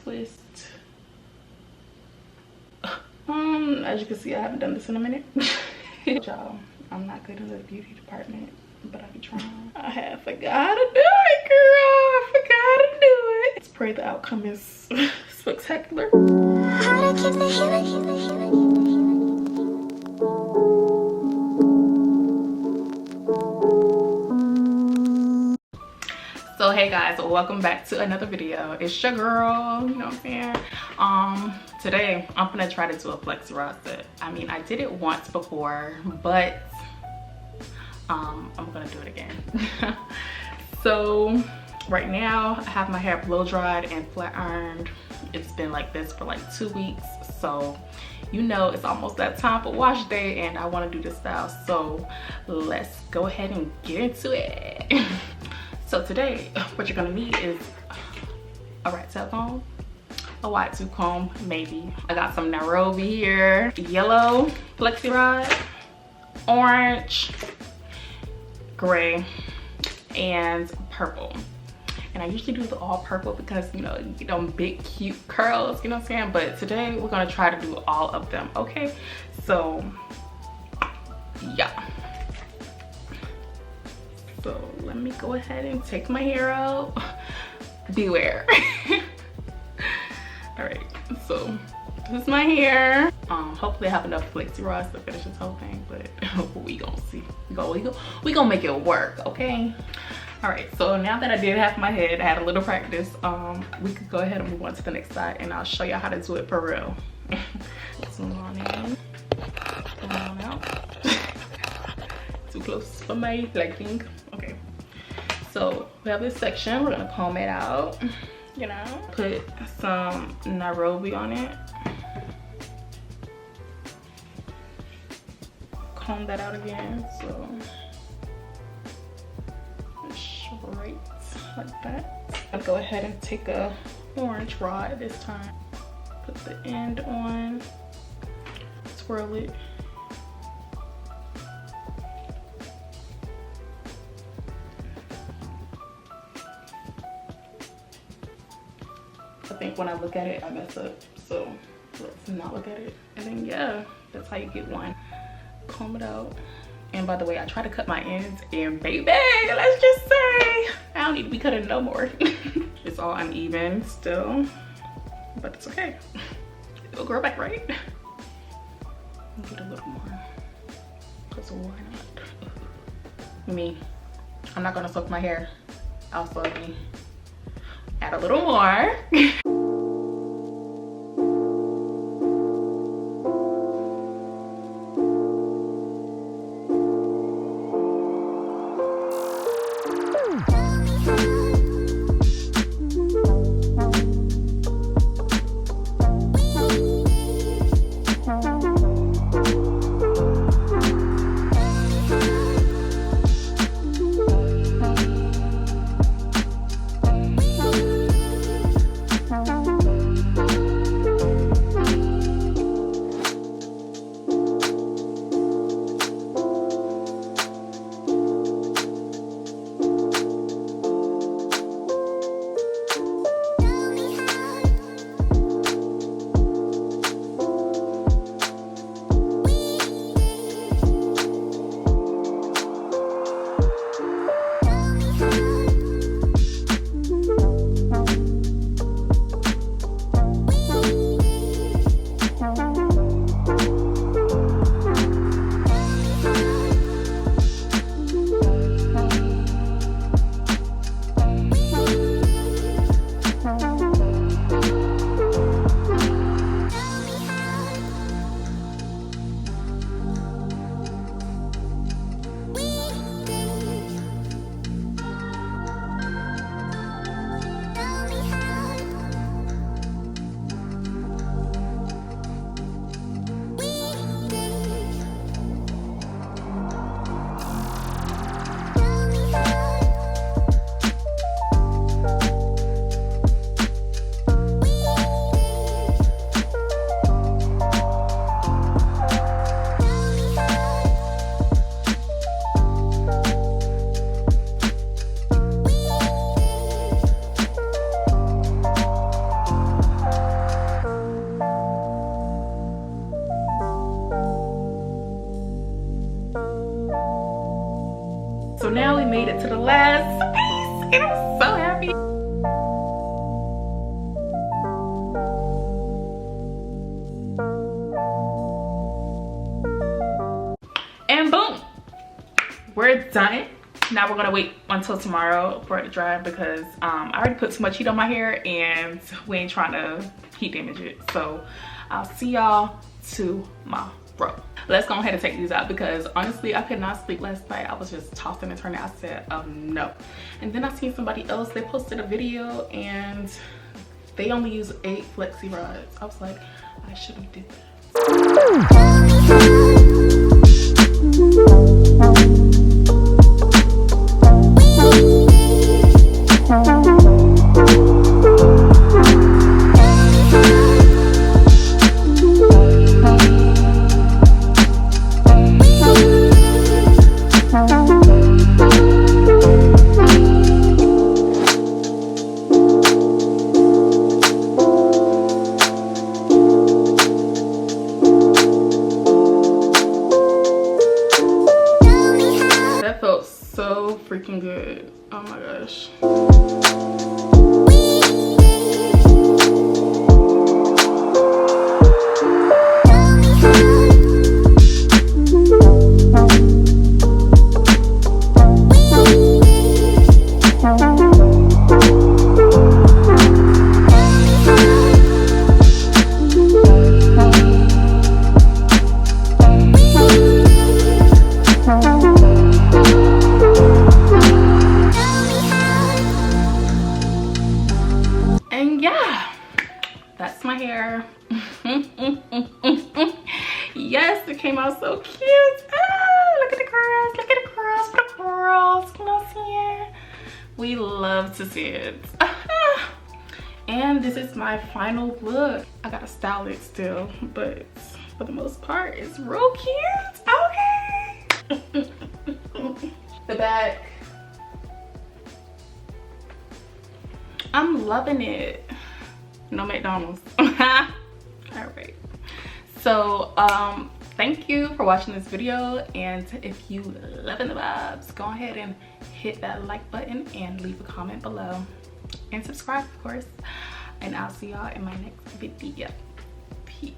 twist. As you can see, I haven't done this in a minute. Y'all, I'm not good in the beauty department, but I be trying. I have forgot how to do it, girl. I forgot how to do it. Let's pray the outcome is spectacular. How to keep the healing. So hey guys, welcome back to another video. It's your girl, you know what I'm saying? Today I'm gonna try to do a flexi rod set. I mean, I did it once before, but I'm gonna do it again. So right now I have my hair blow dried and flat ironed. It's been like this for like 2 weeks, so you know it's almost that time for wash day and I want to do this style, so let's go ahead and get into it. So today, what you're gonna need is a rat tail comb, a wide tooth comb, maybe. I got some Nairobi here, yellow flexi rod, orange, gray, and purple. And I usually do the all purple because, you know, you get them big cute curls, you know what I'm saying? But today we're gonna try to do all of them, okay? So, yeah. So let me go ahead and take my hair out. Beware. All right, so this is my hair. Hopefully I have enough flexi rods to finish this whole thing, but we gonna see. We gonna make it work, okay? All right, so now that I did have my head, I had a little practice, we could go ahead and move on to the next side and I'll show y'all how to do it for real. Zoom on in, zoom on out. Too close for my liking. Okay, so we have this section. We're gonna comb it out, you know, put some Nairobi on it, comb that out again, so straight like that. I'll go ahead and take a orange rod this time, put the end on, swirl it. I think when I look at it, I mess up. So let's not look at it. And then yeah, that's how you get one. Comb it out. And by the way, I try to cut my ends and baby, let's just say, I don't need to be cutting no more. It's all uneven still, but it's okay. It'll grow back, right? Get a little more, cause why not? Me, I'm not gonna soak my hair. I'll soak me. Add a little more. done. Now we're gonna wait until tomorrow for it to dry because I already put too much heat on my hair and we ain't trying to heat damage it. So I'll see y'all tomorrow. Let's go ahead and take these out because honestly I could not sleep last night. I was just tossing and turning. I said no. And then I seen somebody else, they posted a video and they only use 8 Flexi rods. I was like, I should have did that. So freaking good. Oh my gosh. And yeah, that's my hair. Yes, it came out so cute. Ah, look at the curls, look at the curls, the curls. Can you see it? We love to see it. And this is my final look. I gotta style it still, but for the most part, it's real cute. Okay. The back. I'm loving it. No McDonald's. All right. So thank you for watching this video, and if you loving the vibes, go ahead and hit that like button and leave a comment below and subscribe, of course, and I'll see y'all in my next video. Peace.